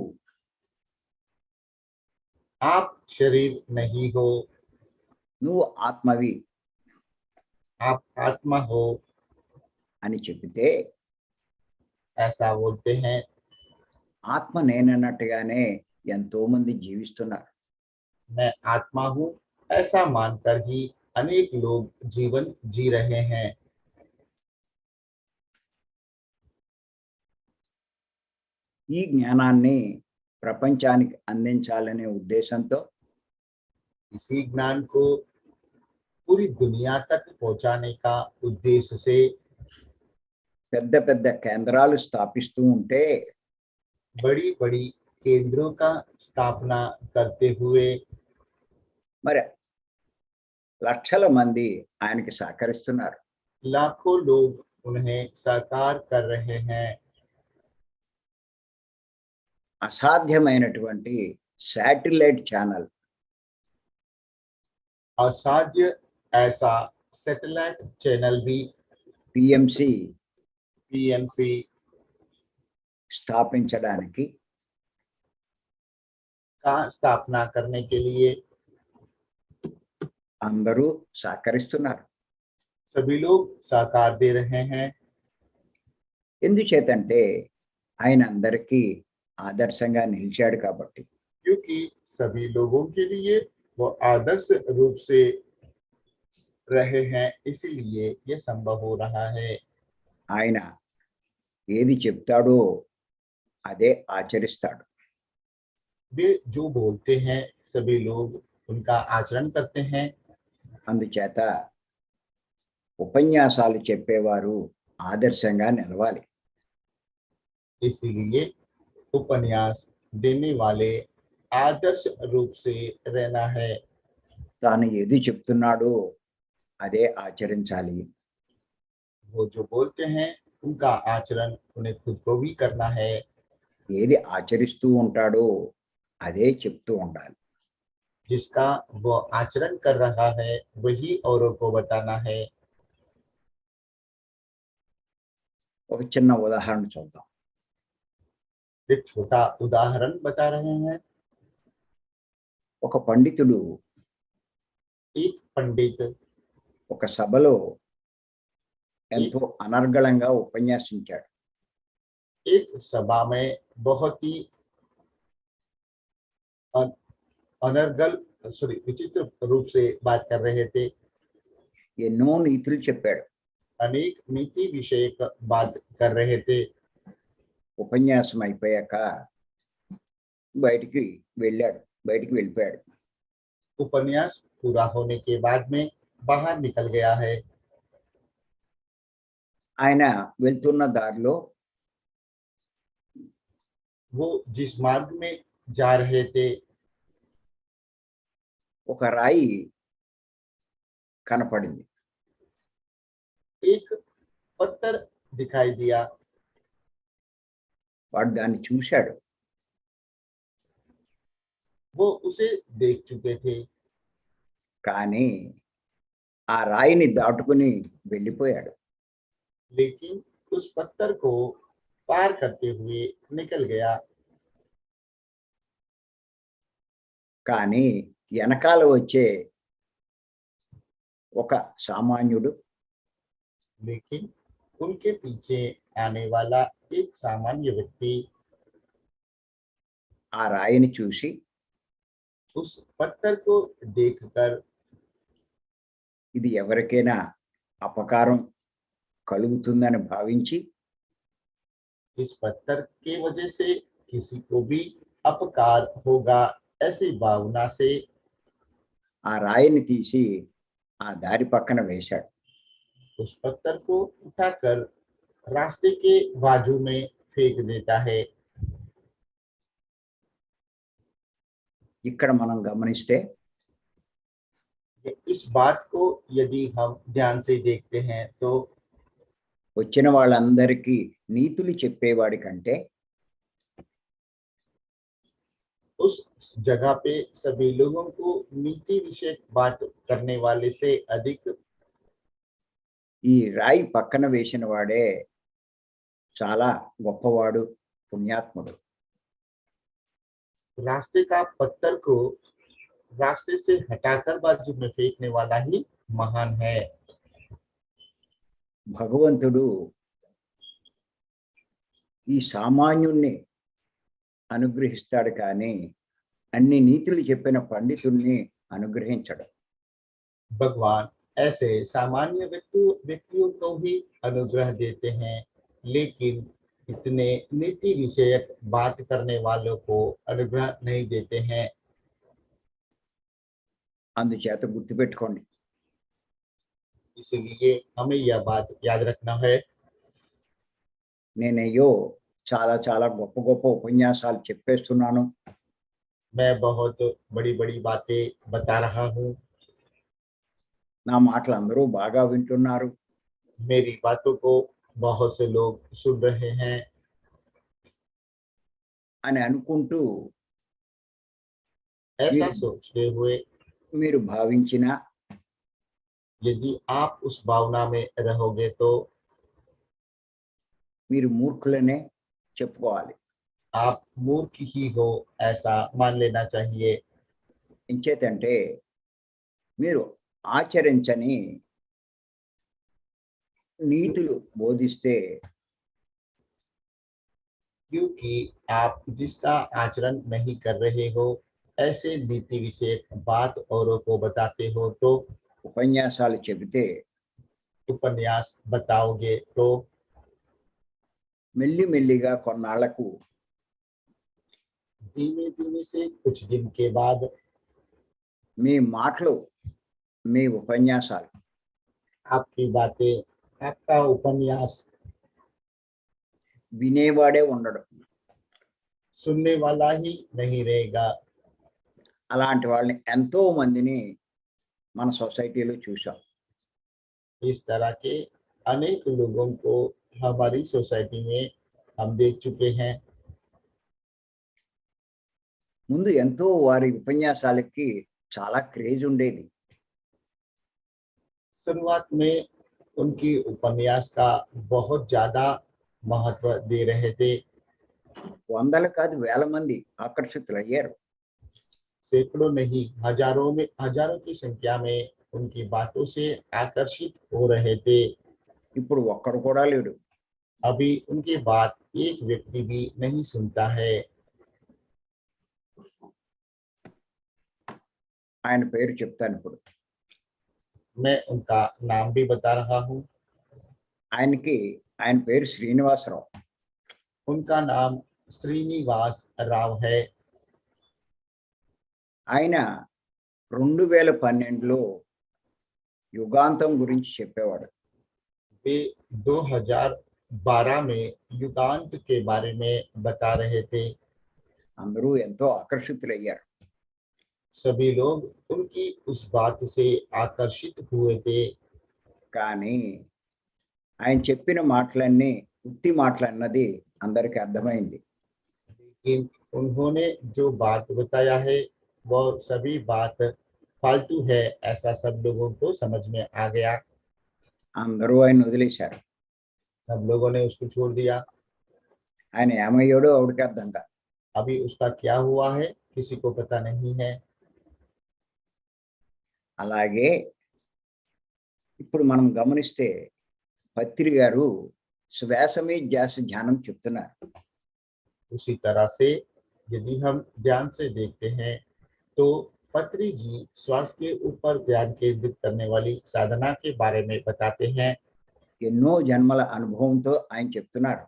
Speaker 2: आप शरीर नहीं हो,
Speaker 1: నువ్వు ఆత్మవి
Speaker 2: आप आत्मा हो,
Speaker 1: అని చెబితే
Speaker 2: ऐसा बोलते हैं।
Speaker 1: ఆత్మ నేనన్నట్టుగానే ఎంతో మంది జీవిస్తున్నారు.
Speaker 2: मैं आत्मा हूँ ऐसा मानकर ही अनेक लोग जीवन जी रहे हैं।
Speaker 1: ఈ జ్ఞానాన్ని ప్రపంచానికి అందించాలనే ఉద్దేశంతో
Speaker 2: इसी ज्ञान को पूरी दुनिया तक पहुंचाने का उद्देश्य से
Speaker 1: పెద్ద పెద్ద కేంద్రాలు స్థాపిస్తూ ఉంటే
Speaker 2: बड़ी बड़ी केंद्रों का स्थापना करते हुए
Speaker 1: మరి లక్షల మంది ఆయనకి సహకరిస్తున్నారు.
Speaker 2: लाखों लोग उन्हें साकार कर रहे हैं।
Speaker 1: అసాధ్యమైనటువంటి శాటిలైట్ ఛానల్
Speaker 2: असाध्य ऐसा सैटेलाइट चैनल भी
Speaker 1: పిఎంసి
Speaker 2: पीएमसी
Speaker 1: స్థాపించడానికి
Speaker 2: का स्थापना करने के लिए
Speaker 1: అందరూ సహకరిస్తున్నారు.
Speaker 2: सभी लोग साकार दे रहे हैं।
Speaker 1: ఎందుచేతంటే ఆయన అందరికీ ఆదర్శంగా నిలిచాడు కాబట్టి.
Speaker 2: क्योंकि सभी लोगों के लिए वो आदर्श रूप से रहे हैं, इसीलिए ये संभव हो रहा है।
Speaker 1: ఆయన ఏది చెప్తాడో అదే ఆచరిస్తాడు.
Speaker 2: वे जो बोलते हैं सभी लोग उनका आचरण करते हैं।
Speaker 1: అందుచేత ఉపన్యాసాలు చెప్పేవారు ఆదర్శంగా నిలవాలి.
Speaker 2: इसीलिए उपन्यास देने वाले आदर्श रूप से रहना है।
Speaker 1: తాను ఏది చెప్తున్నాడో అదే ఆచరించాలి.
Speaker 2: वो जो बोलते हैं उनका आचरण उन्हें खुद को भी करना है।
Speaker 1: ఏది ఆచరిస్తూ ఉంటాడో అదే చెప్తూ ఉండాలి.
Speaker 2: जिसका वो आचरण कर रहा है वही औरों को बताना है।
Speaker 1: ఒక చిన్న ఉదాహరణ చూద్దాం.
Speaker 2: एक छोटा उदाहरण बता रहे हैं।
Speaker 1: ఒక పండితుడు
Speaker 2: एक पंडित
Speaker 1: ఒక సభలో ఎంతో అనర్గళంగా ఉపన్యాసించాడు.
Speaker 2: एक सभा में बहुत ही अनर्गल विचित्र रूप से बात कर रहे थे।
Speaker 1: ఎన్నో నీతులు చెప్పాడు.
Speaker 2: अनेक नीति विषयक बात कर रहे थे।
Speaker 1: ఉపన్యాసం అయిపోయాక బయటికి వెళ్ళిపోయాడు.
Speaker 2: उपन्यास पूरा होने के बाद में बाहर निकल गया है।
Speaker 1: ఆయన వెళ్తున్న దారిలో
Speaker 2: वो जिस मार्ग में जा रहे थे
Speaker 1: ఒక రాయి కనపడింది.
Speaker 2: एक पत्थर दिखाई दिया।
Speaker 1: వాడు దాన్ని చూశాడు.
Speaker 2: वो उसे देख चुके थे,
Speaker 1: కానీ ఆ రాయిని దాటుకుని వెళ్ళిపోయాడు.
Speaker 2: लेकिन उस पत्थर को पार करते हुए निकल गया।
Speaker 1: కానీ వెనకాల వచ్చే ఒక సామాన్యుడు
Speaker 2: लेकिन उनके पीछे आने वाला एक सामान्य व्यक्ति
Speaker 1: ఆ రాయిని చూసి
Speaker 2: उस पत्थर को देखकर
Speaker 1: ఇది ఎవరికైనా అపకారం కలుగుతుందని భావించి
Speaker 2: इस पत्थर के वजह से किसी को भी अपकार होगा ऐसी भावना से
Speaker 1: ఆ రాయిని తీసి ఆ దారి పక్కన వేశాడు.
Speaker 2: उस पत्थर को उठाकर रास्ते के बाजू में फेंक देता है।
Speaker 1: ఇక్కడ మనం గమనిస్తే
Speaker 2: इस बात को यदि हम ध्यान से देखते हैं तो
Speaker 1: వచ్చిన వాళ్ళందరికీ నీతులు చెప్పేవాడి కంటే
Speaker 2: उस जगह पे सभी लोगों को नीति विषय बात करने वाले से अधिक
Speaker 1: ఈ రాయి పక్కన వేసిన వాడే చాలా గొప్పవాడు, పుణ్యాత్ముడు.
Speaker 2: रास्ते का पत्थर को रास्ते से हटाकर बाजू में फेंकने वाला ही महान है।
Speaker 1: భగవంతుడు ఈ సామాన్యుణ్ణి అనుగ్రహిస్తాడు కానీ అన్ని నీతులు చెప్పిన పండితుణ్ణి అనుగ్రహించడు.
Speaker 2: भगवान ऐसे सामान्य व्यक्तियों को ही अनुग्रह देते हैं, लेकिन इतने नीति विषयक बात करने वालों को अनुग्रह नहीं देते हैं।
Speaker 1: అందుచేత గుర్తుపెట్టుకోండి,
Speaker 2: इसलिए हमें यह बात याद रखना है।
Speaker 1: నేనయ్యో చాలా చాలా గొప్ప గొప్ప ఉపన్యాసాలు చెప్పేస్తున్నాను.
Speaker 2: मैं बहुत बड़ी बड़ी बातें बता रहा हूँ।
Speaker 1: నా మాటలు అందరూ బాగా వింటున్నారు.
Speaker 2: मेरी बातों को बहुत से लोग सुन रहे हैं
Speaker 1: అని అనుకుంటూ
Speaker 2: ऐसा
Speaker 1: మీరు
Speaker 2: सोचते हुए
Speaker 1: మీరు భావించినా
Speaker 2: यदि आप उस भावना में रहोगे तो
Speaker 1: మీరు మూర్ఖులనే చెప్పుకోవాలి.
Speaker 2: आप मूर्ख ही हो ऐसा मान लेना चाहिए।
Speaker 1: ఎంచేతంటే మీరు ఆచరించని నీతులు బోధిస్తే
Speaker 2: क्योंकि आप जिसका आचरण नहीं कर रहे हो ऐसे नीति विषयक बात औरों को बताते हो तो
Speaker 1: ఉపన్యాసాలు చెబితే
Speaker 2: उपन्यास बताओगे तो
Speaker 1: మెల్లిమెల్లిగా కొన్నాళ్లకు
Speaker 2: धीमे धीमे से कुछ दिन के बाद
Speaker 1: మీ మాటలు మీ ఉపన్యాసాలు
Speaker 2: आपकी बातें आपका उपन्यास
Speaker 1: వినేవాడే ఉండడు.
Speaker 2: सुनने वाला ही नहीं रहेगा।
Speaker 1: అలాంటి వాళ్ళని ఎంతో మందిని మన సొసైటీలో చూసాం.
Speaker 2: इस तरह के अनेक लोगों को हमारी सोसाइटी में हम देख चुके हैं।
Speaker 1: ముందు ఎంతో వారి ఉపన్యాసాలకి చాలా క్రేజ్ ఉండేది.
Speaker 2: शुरुआत में उनकी उपन्यास का बहुत ज्यादा महत्व दे रहे थे।
Speaker 1: వందలు కాదు వేల మంది ఆకర్షితులయ్యారు.
Speaker 2: सैकड़ों नहीं हजारों की संख्या में उनकी बातों से आकर्षित हो रहे थे।
Speaker 1: ఇప్పుడు ఒక్కడు కూడా లేడు.
Speaker 2: अभी उनकी बात एक व्यक्ति भी नहीं सुनता है।
Speaker 1: ఆయన పేరు చెప్తాను ఇప్పుడు.
Speaker 2: मैं उनका नाम भी बता रहा हूँ।
Speaker 1: ఆయన పేరు శ్రీనివాసరావు.
Speaker 2: उनका नाम श्रीनिवास राव है।
Speaker 1: ఆయన 2012లో యుగాంతం గురించి చెప్పేవాడు.
Speaker 2: वे 2012 में युगांत के बारे में बता रहे थे।
Speaker 1: అందరూ ఎంతో ఆకర్షితులయ్యారు.
Speaker 2: सभी लोग उनकी उस बात से आकर्षित हुए थे।
Speaker 1: కానీ ఆయన చెప్పిన మాటలన్నీ ఉత్తి మాటలన్నది అందరికీ అర్థమైంది.
Speaker 2: लेकिन उन्होंने जो बात बताया है वह सभी बात फालतू है ऐसा सब लोगों को समझ में आ गया।
Speaker 1: అందరూ ఆయన వదిలేశారు.
Speaker 2: सब लोगों ने उसको छोड़ दिया।
Speaker 1: ఆయన ఏమయ్యాడో ఆవిడకి అర్థం కాదు.
Speaker 2: अभी उसका क्या हुआ है किसी को पता नहीं है।
Speaker 1: అలాగే ఇప్పుడు మనం గమనిస్తే పత్రి గారు శ్వాస మీద ధ్యాస ధ్యానం చెప్తున్నారు.
Speaker 2: उसी तरह से यदि हम ध्यान से देखते हैं तो पत्री जी श्वास के ऊपर ध्यान केंद्रित करने वाली साधना के बारे में बताते हैं।
Speaker 1: ఎన్నో జన్మల అనుభవంతో ఆయన చెప్తున్నారు.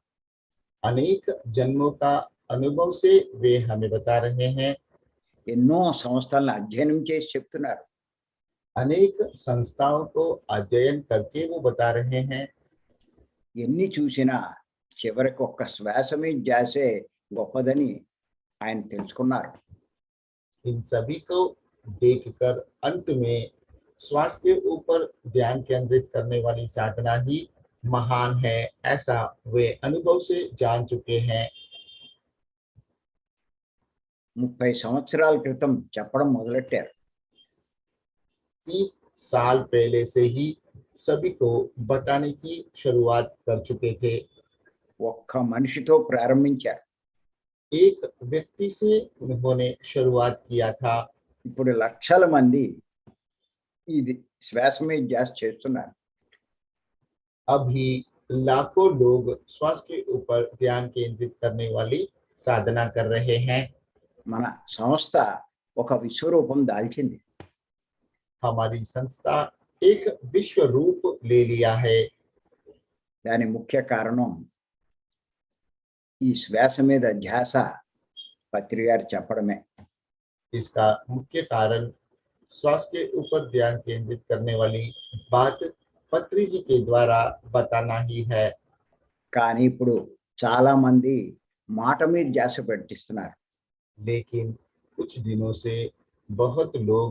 Speaker 2: अनेक जन्मों का अनुभव से वे हमें बता रहे हैं।
Speaker 1: ఎన్నో సంస్థలను అధ్యయనం చేసి చెప్తున్నారు.
Speaker 2: अनेक संस्थाओं को अध्ययन करके वो बता रहे हैं।
Speaker 1: ఎన్ని చూసినా చివరికి ఒక్క శ్వాస మీద ధ్యాసే గొప్పదని ఆయన తెలుసుకున్నారు.
Speaker 2: इन सभी को देखकर अंत में श्वास के ऊपर ध्यान केंद्रित करने वाली साधना ही महान है ऐसा वे अनुभव से जान चुके हैं।
Speaker 1: 30 సంవత్సరాల క్రితం చెప్పడం మొదలెట్టారు.
Speaker 2: 30 साल पहले से ही सभी को बताने की शुरुआत कर चुके थे।
Speaker 1: ఒక్క మనిషితో ప్రారంభించారు.
Speaker 2: एक व्यक्ति से उन्होंने शुरुआत किया था।
Speaker 1: ఇప్పుడు లక్షల మంది ఇది శ్వాస మీద ధ్యాస చేస్తున్నారు.
Speaker 2: अभी लाखों लोग श्वास के ऊपर ध्यान केंद्रित करने वाली साधना कर रहे हैं।
Speaker 1: మన సంస్థ ఒక విశ్వరూపం దాల్చింది.
Speaker 2: हमारी संस्था एक विश्व रूप ले लिया है।
Speaker 1: దాని ముఖ్య కారణం ఈ శ్వాస మీద ధ్యాస పత్రి గారు చెప్పడమే.
Speaker 2: इसका मुख्य कारण श्वास के ऊपर ध्यान केंद्रित करने वाली बात पत्री जी के द्वारा बताना ही है।
Speaker 1: కానీ ఇప్పుడు చాలా మంది మాట మీద ధ్యాస పెట్టిస్తున్నారు.
Speaker 2: लेकिन कुछ दिनों से बहुत लोग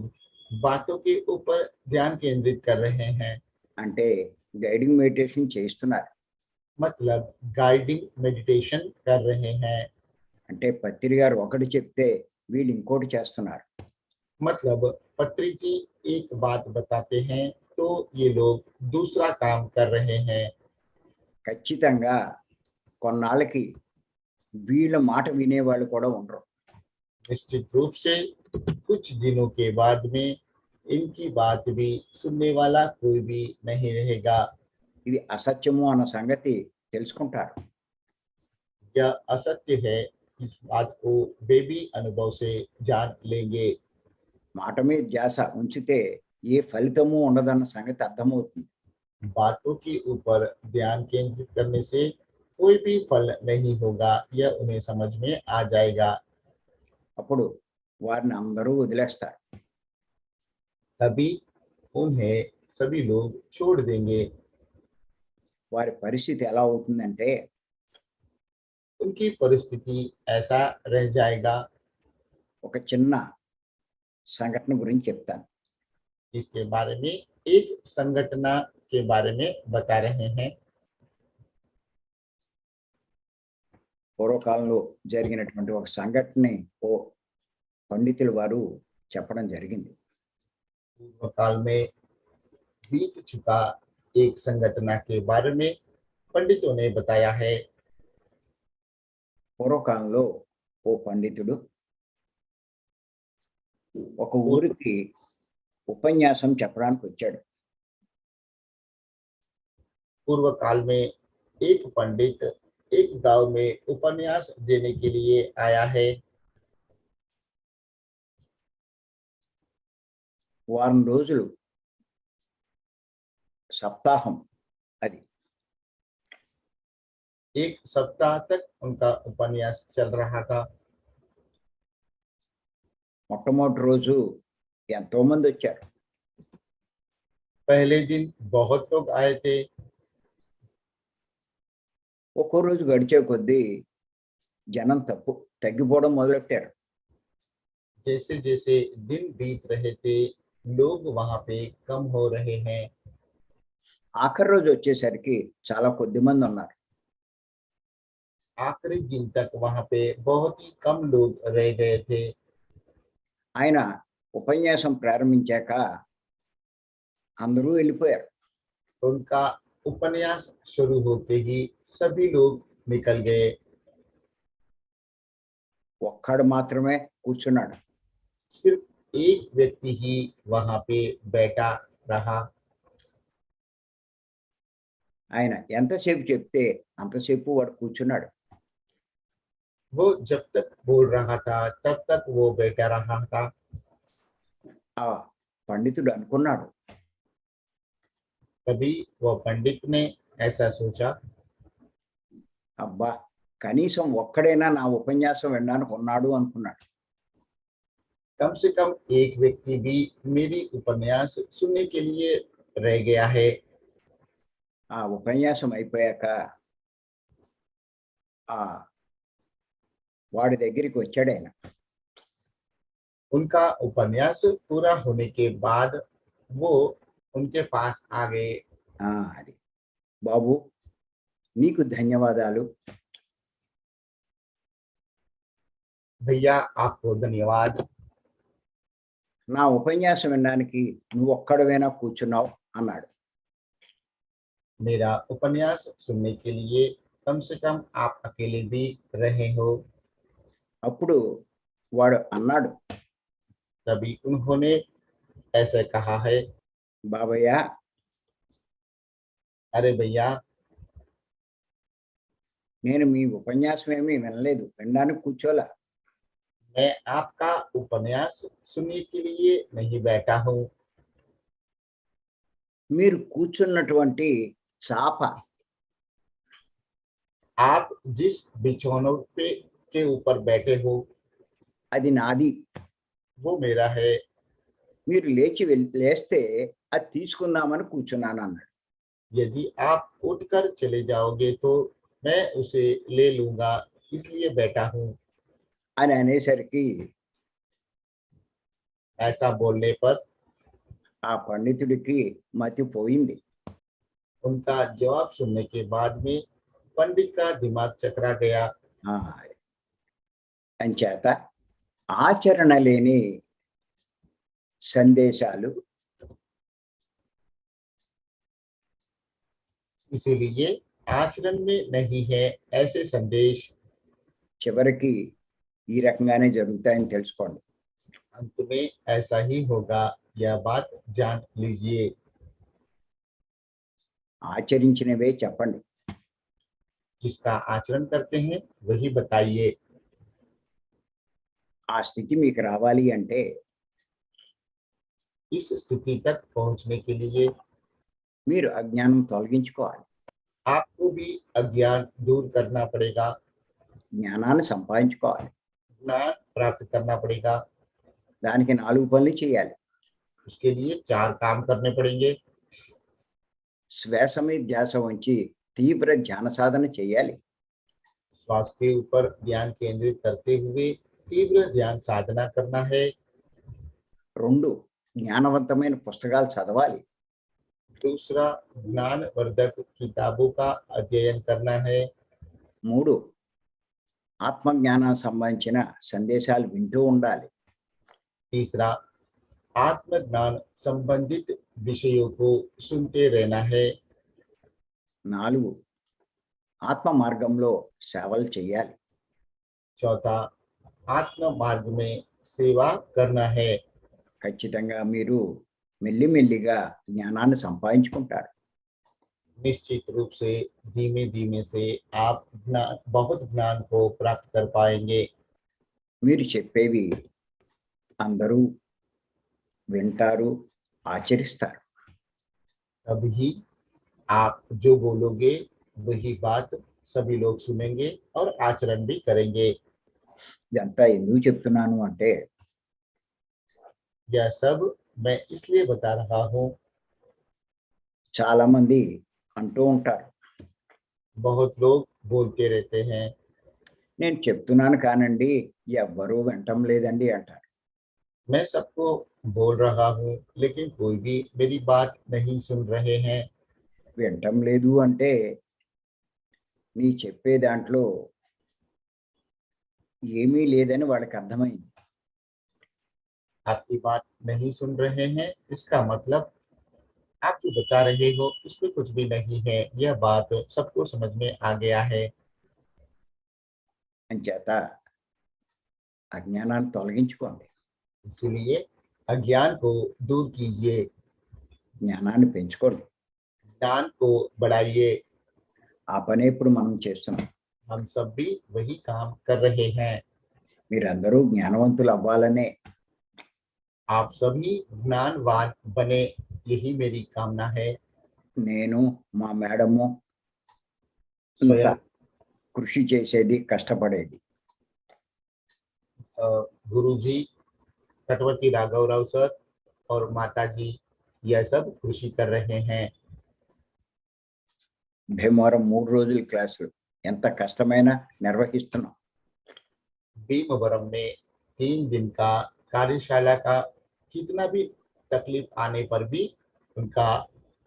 Speaker 2: बातों के ऊपर ध्यान केंद्रित कर रहे हैं।
Speaker 1: అంటే గైడింగ్ మెడిటేషన్ చేస్తున్నారు.
Speaker 2: मतलब गाइडिंग मेडिटेशन कर रहे हैं।
Speaker 1: అంటే పత్రి గారు ఒకటి చెప్తే వీళ్ళు ఇంకోటి చేస్తున్నారు.
Speaker 2: मतलब पत्री जी एक बात बताते हैं तो ये लोग दूसरा काम कर रहे हैं।
Speaker 1: ఖచ్చితంగా కొన్నాళ్ళకి వీళ్ళ మాట వినేవాళ్ళు కూడా ఉండరు.
Speaker 2: निश्चित रूप से कुछ दिनों के बाद में इनकी बात भी सुनने वाला कोई भी नहीं रहेगा।
Speaker 1: ఇది అసత్యము అన్న సంగతి తెలుసుకుంటారు.
Speaker 2: यह असत्य है, इस बात को वे भी अनुभव से जान लेंगे।
Speaker 1: మాట మీద ధ్యాస ఉంచితే ఏ ఫలితము ఉండదన్న సంగతి అర్థమవుతుంది.
Speaker 2: बातों के ऊपर ध्यान केंद्रित करने से कोई भी फल नहीं होगा, यह उन्हें समझ में आ जाएगा।
Speaker 1: అప్పుడు వారిని అందరూ వదిలేస్తారు.
Speaker 2: तभी उन्हें सभी लोग छोड़ देंगे।
Speaker 1: వారి పరిస్థితి ఎలా అవుతుందంటే
Speaker 2: उनकी परिस्थिति ऐसा रह जाएगा।
Speaker 1: ఒక చిన్న సంఘటన గురించి చెప్తాను.
Speaker 2: इसके बारे में एक संगठना के बारे में बता रहे हैं।
Speaker 1: పూర్వకాలంలో జరిగినటువంటి ఒక సంఘటనని ఓ పండితులు వారు చెప్పడం జరిగింది.
Speaker 2: पूर्व काल में बीत चुका एक संगठना के बारे में पंडितों ने बताया है।
Speaker 1: పూర్వకాలంలో ఓ పండితుడు ఒక ఊరికి ఉపన్యాసం చెప్పడానికి వచ్చాడు.
Speaker 2: पूर्व काल में एक पंडित एक गांव में उपन्यास देने के लिए आया है।
Speaker 1: వారం రోజులు సప్తాహం అది.
Speaker 2: एक सप्ताह तक उनका उपन्यास चल रहा था।
Speaker 1: మొట్టమొదటి రోజు ఎంతో మంది వచ్చారు.
Speaker 2: पहले दिन बहुत लोग आए थे।
Speaker 1: ఒక్కో రోజు గడిచే కొద్దీ జనం తగ్గిపోవడం మొదలెట్టారు.
Speaker 2: जैसे जैसे दिन बीत रहे थे, लोग वहां पे कम हो रहे हैं।
Speaker 1: ఆఖరి రోజు వచ్చేసరికి చాలా కొద్ది మంది ఉన్నారు.
Speaker 2: आखिरी दिन तक वहां पे बहुत ही कम लोग रह गए थे।
Speaker 1: ఆయన ఉపన్యాసం ప్రారంభించాక అందరూ వెళ్ళిపోయారు.
Speaker 2: उनका उपन्यास शुरू होते ही सभी लोग निकल गए।
Speaker 1: ఒక్కడు మాత్రమే కూర్చున్నాడు.
Speaker 2: सिर्फ एक व्यक्ति ही वहां पे बैठा रहा।
Speaker 1: ఆయన ఎంతసేపు చెప్తే అంతసేపు వాడు కూర్చున్నాడు.
Speaker 2: वो जब तक बोल रहा था तब तक वो बैठा रहा था।
Speaker 1: ఆ పండితుడు అనుకున్నాడు,
Speaker 2: तभी वह पंडित ने ऐसा सोचा,
Speaker 1: అబ్బా కనీసం ఒక్కడైనా నా ఉపన్యాసం వినడానికి ఉన్నాడు అనుకున్నాడు.
Speaker 2: कम से कम एक व्यक्ति भी मेरी उपन्यास सुनने के लिए रह गया है।
Speaker 1: ఆ ఉపన్యాసం అయిపోయాక ఆ వాడి దగ్గరికి వచ్చాడు ఆయన.
Speaker 2: उनका उपन्यास पूरा होने के बाद वो उनके पास आ गए।
Speaker 1: అది బాబు నీకు ధన్యవాదాలు.
Speaker 2: भैया आपको धन्यवाद।
Speaker 1: నా ఉపన్యాసం వినడానికి నువ్వు ఒక్కడవేనా కూర్చున్నావు అన్నాడు.
Speaker 2: मेरा उपन्यास सुनने के लिए कम से कम आप अकेले भी रहे हो।
Speaker 1: అప్పుడు వాడు అన్నాడు,
Speaker 2: तभी उन्होंने ऐसे कहा है,
Speaker 1: బాబయ్య
Speaker 2: अरे भैया
Speaker 1: నేను మీ ఉపన్యాసం ఏమీ వినలేదు, వినడానికి కూర్చోలా.
Speaker 2: मैं आपका उपन्यास सुनने के लिए नहीं बैठा हूँ।
Speaker 1: మీరు కూర్చున్నటువంటి చాప
Speaker 2: आप जिस बिछौनों पे के ऊपर बैठे हो
Speaker 1: అది నాది.
Speaker 2: वो मेरा है।
Speaker 1: మీరు లేస్తే అది తీసుకుందామని కూర్చున్నాను అన్నాడు.
Speaker 2: यदि आप उठकर चले जाओगे तो मैं उसे ले लूंगा, इसलिए बैठा हूँ।
Speaker 1: అని అనేసరికి
Speaker 2: ऐसा बोलने पर
Speaker 1: ఆ పండితుడికి మతి పోయింది.
Speaker 2: उनका जवाब सुनने के बाद में पंडित का दिमाग चकरा गया।
Speaker 1: ఆ, అంచేత ఆచరణ లేని సందేశాలు
Speaker 2: इसीलिए आचरण में नहीं है ऐसे संदेश
Speaker 1: చివరికి ఈ రకంగానే జరుగుతాయని తెలుసుకోండి.
Speaker 2: अंत में ऐसा ही होगा, यह बात जान लीजिए।
Speaker 1: ఆచరించినవే చెప్పండి.
Speaker 2: जिसका आचरण करते हैं वही बताइए।
Speaker 1: ఆ స్థితి మీకు రావాలి అంటే
Speaker 2: इस स्थिति तक पहुंचने के लिए
Speaker 1: మీరు అజ్ఞానం తొలగించుకోవాలి.
Speaker 2: आपको भी अज्ञान दूर करना पड़ेगा,
Speaker 1: జ్ఞానాన్ని సంపాదించుకోవాలి.
Speaker 2: ज्ञान प्राप्त करना पड़ेगा।
Speaker 1: దానికి 4 పనులు చేయాలి.
Speaker 2: उसके लिए 4 काम करने पड़ेंगे।
Speaker 1: శ్వాస మీద ధ్యాస ఉంచి తీవ్ర ధ్యాన సాధన చేయాలి.
Speaker 2: श्वास के ऊपर ध्यान केंद्रित करते हुए तीव्र ध्यान साधना करना है।
Speaker 1: 2 జ్ఞానవంతమైన పుస్తకాలు చదవాలి.
Speaker 2: दूसरा, ज्ञानवर्धक किताबों का अध्ययन करना है।
Speaker 1: 3 ఆత్మజ్ఞానం సంబంధించిన సందేశాలు వింటూ ఉండాలి.
Speaker 2: तीसरा, आत्मज्ञान संबंधित विषयों को सुनते रहना है।
Speaker 1: 4 ఆత్మ మార్గంలో సేవలు చేయాలి.
Speaker 2: चौथा, आत्म मार्ग में सेवा करना है।
Speaker 1: ఖచ్చితంగా మీరు మెల్లిమెల్లిగా జ్ఞానాన్ని సంపాదించుకుంటారు.
Speaker 2: निश्चित रूप से धीमे धीमे से आप बहुत ज्ञान को प्राप्त कर पाएंगे।
Speaker 1: మీరు చెప్పేవి అందరూ వింటారు, ఆచరిస్తారు.
Speaker 2: तभी आप जो बोलोगे वही बात सभी लोग सुनेंगे और आचरण भी करेंगे।
Speaker 1: ఇదంతా ఎందుకు చెప్తున్నాను అంటే
Speaker 2: यह सब मैं इसलिए बता रहा हूँ,
Speaker 1: చాలా మంది అంటూ ఉంటారు,
Speaker 2: बहुत लोग बोलते रहते हैं,
Speaker 1: నేను చెప్తున్నాను కానండి ఎవ్వరూ వినటం లేదండి అంటారు.
Speaker 2: मैं सबको बोल रहा हूँ लेकिन कोई भी मेरी बात नहीं सुन रहे हैं।
Speaker 1: వినటం లేదు అంటే నీ చెప్పే దాంట్లో ఏమీ లేదని వాళ్ళకి అర్థమైంది.
Speaker 2: आपकी बात नहीं सुन रहे हैं, इसका मतलब आप जो बता रहे हो उसमें कुछ भी नहीं है, यह बात सबको समझ में आ गया है।
Speaker 1: అంచేత అజ్ఞానాన్ని తొలగించుకోండి,
Speaker 2: इसलिए अज्ञान को दूर कीजिए,
Speaker 1: జ్ఞానాన్ని పెంచుకోండి.
Speaker 2: ज्ञान को बढ़ाइए।
Speaker 1: ఆ పనే ఇప్పుడు మనం చేస్తున్నాం.
Speaker 2: हम सब भी वही काम कर रहे हैं।
Speaker 1: మీరందరూ జ్ఞానవంతులు అవ్వాలనే
Speaker 2: आप सभी ज्ञानवान बने, यही मेरी कामना है।
Speaker 1: నేను మా మేడము ఇంత
Speaker 2: स्वयं
Speaker 1: కృషి చేసేది, కష్టపడేది.
Speaker 2: गुरुजी कटवती राघव राव सर और माता जी यह सब कृषि कर रहे हैं।
Speaker 1: భీమవరం 3 రోజుల క్లాసులు ఎంత కష్టమైనా నిర్వహిస్తున్నాం.
Speaker 2: भीमवरम में 3 दिन का कार्यशाला का कितना भी तकलीफ आने पर भी उनका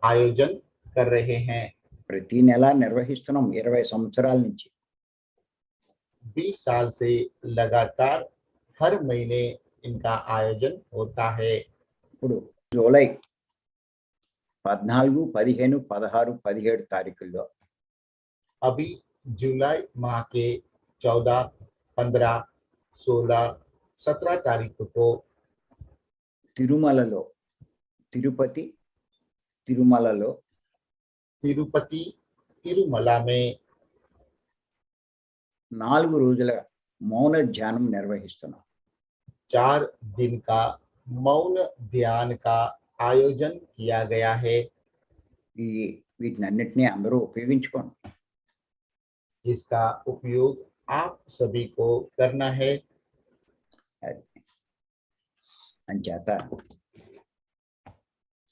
Speaker 2: आयोजन कर रहे हैं।
Speaker 1: ప్రతి నెల నిర్వహిస్తున్నాం 20 సంవత్సరాల నుంచి.
Speaker 2: 20 साल से लगातार हर महीने इनका आयोजन होता है।
Speaker 1: ఇప్పుడు జూలై 14, 15, 16, 17 తారీఖుల్లో
Speaker 2: अभी जुलाई माह के 14, 15, 16, 17 तारीख को
Speaker 1: తిరుమలలో తిరుపతి తిరుమలలో
Speaker 2: तिरुपति तिरुमला में
Speaker 1: 4 రోజుల మౌన ధ్యానం నిర్వహిస్తున్నాం.
Speaker 2: 4 दिन का मौन ध्यान का आयोजन किया गया है।
Speaker 1: ఈ వీటినన్నిటినీ అందరూ ఉపయోగించుకోండి.
Speaker 2: जिसका उपयोग आप सभी को करना है।
Speaker 1: అంచేత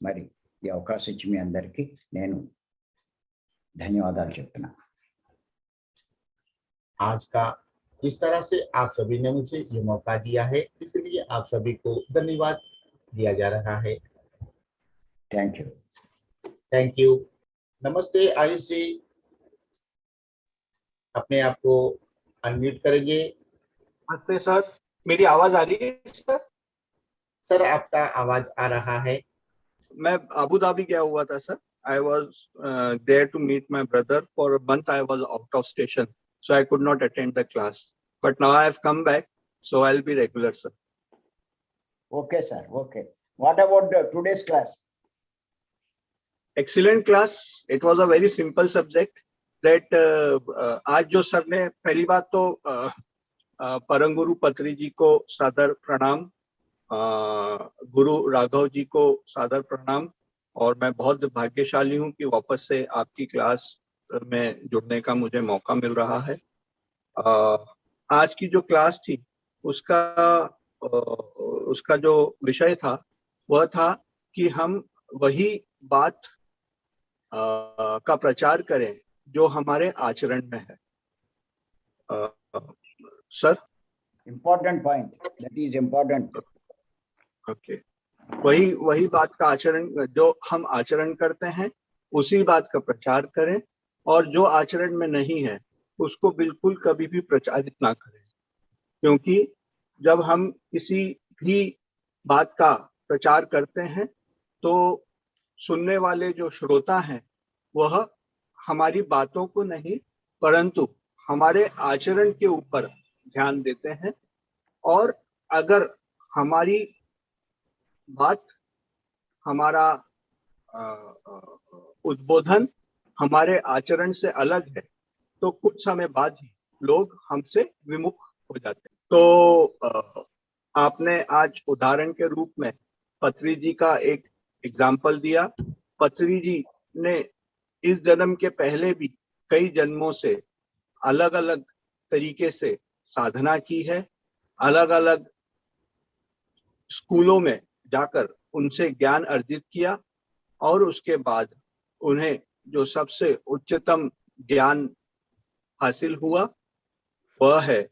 Speaker 1: మరి ఈ అవకాశం ఇచ్చి మీ అందరికీ నేను ధన్యవాదాలు చెప్తున్నా.
Speaker 2: आज का इस तरह से आप सभी ने मुझे ये मौका दिया है, इसलिए आप सभी को धन्यवाद दिया जा रहा है.
Speaker 1: Thank you.
Speaker 2: Thank you. नमस्ते आयुष जी, अपने आप को अनम्यूट करेंगे.
Speaker 3: नमस्ते सर, मेरी आवाज आ रही है सर?
Speaker 2: सर आपका आवाज आ रहा है.
Speaker 3: मैं अबू धाबी गया हुआ था sir. I was there to meet my brother. For a month I was out of station, so I could not attend the class. But now I have come back, so I'll be regular sir.
Speaker 1: Okay sir, okay. What about today's class?
Speaker 3: Excellent class. It was a very simple subject. That आज जो sir ने पहली बात तो परम गुरु पत्री जी को सादर प्रणाम, गुरु राघव जी को सादर प्रणाम, और मैं बहुत भाग्यशाली हूँ कि वापस से आपकी क्लास में जुड़ने का मुझे मौका मिल रहा है. आज की जो क्लास थी उसका जो विषय था वह था कि हम वही बात का प्रचार करें जो हमारे आचरण में है. Sir,
Speaker 1: important point, that is important.
Speaker 3: Okay, वही बात का आचरण, जो हम आचरण करते हैं उसी बात का प्रचार करें, और जो आचरण में नहीं है उसको बिल्कुल कभी भी प्रचारित ना करें. क्योंकि जब हम किसी भी बात का प्रचार करते हैं तो सुनने वाले जो श्रोता हैं वह हमारी बातों को नहीं परंतु हमारे आचरण के ऊपर ध्यान देते हैं. और अगर हमारी बात, हमारा उद्बोधन हमारे आचरण से अलग है तो कुछ समय बाद ही लोग हमसे विमुख हो जाते हैं. तो आपने आज उदाहरण के रूप में पत्री जी का एक एग्जाम्पल दिया. पत्री जी ने इस जन्म के पहले भी कई जन्मों से अलग अलग तरीके से साधना की है, अलग अलग स्कूलों में जाकर उनसे ज्ञान अर्जित किया, और उसके बाद उन्हें जो सबसे उच्चतम ज्ञान हासिल हुआ वह है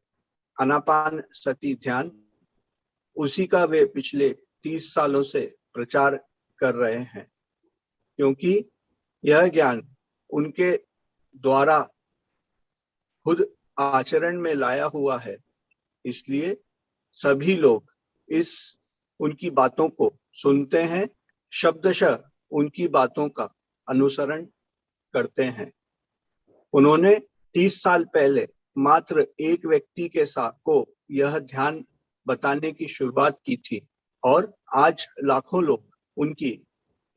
Speaker 3: आनापान सती ध्यान. उसी का वे पिछले 30 सालों से प्रचार कर रहे हैं, क्योंकि यह ज्ञान उनके द्वारा खुद आचरण में लाया हुआ है. इसलिए सभी लोग उनकी बातों को सुनते हैं, शब्दशः उनकी बातों का अनुसरण करते हैं. उन्होंने 30 साल पहले मात्र एक व्यक्ति के साथ को यह ध्यान बताने की शुरुआत की थी, और आज लाखों लोग उनकी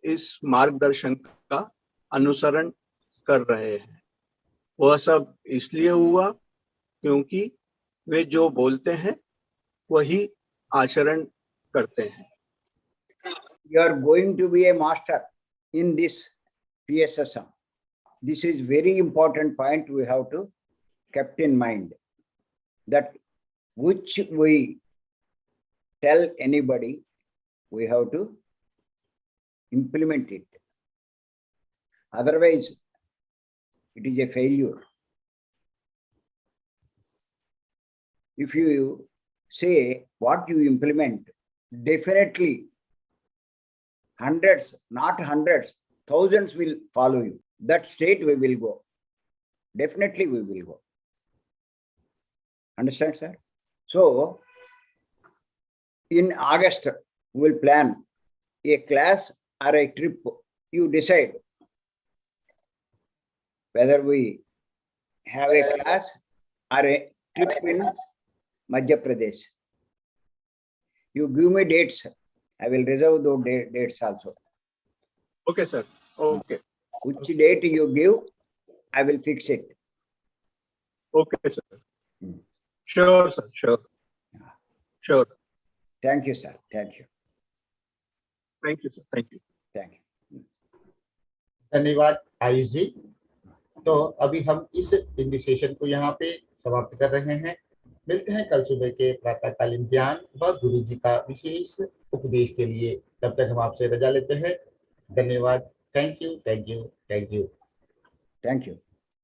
Speaker 3: इस मार्गदर्शन का अनुसरण कर रहे हैं. वह सब इसलिए हुआ क्योंकि वे जो बोलते हैं वही आचरण करते हैं.
Speaker 1: You are going to be a master in this PSSM. This is very important point we have to kept in mind, that which we tell anybody, we have to implement it. Otherwise, it is a failure. If you say what you implement, definitely hundreds, not hundreds, thousands will follow you. That state we will go. Definitely we will go. Understand, sir? So, in August, we will plan a class or a trip. You decide whether we have a class or a trip in Madhya Pradesh. You give me dates. I will reserve those dates also.
Speaker 3: Okay, sir. Okay.
Speaker 1: Which date you give, I will fix it.
Speaker 3: Okay, sir.
Speaker 1: Hmm.
Speaker 3: Sure, sir. Sure. Sure.
Speaker 1: Thank you, sir. Thank you.
Speaker 3: Thank you, sir. Thank you.
Speaker 1: Thank you.
Speaker 2: धन्यवाद आयुष जी. तो अभी हम इस Hindi session को यहाँ पे समाप्त कर रहे हैं. मिलते हैं कल सुबह के प्रातःकालीन ध्यान व गुरु जी का विशेष उपदेश के लिए. तब तक हम आपसे रजा लेते हैं. धन्यवाद. Thank you. Thank you. Thank you.
Speaker 1: Thank you.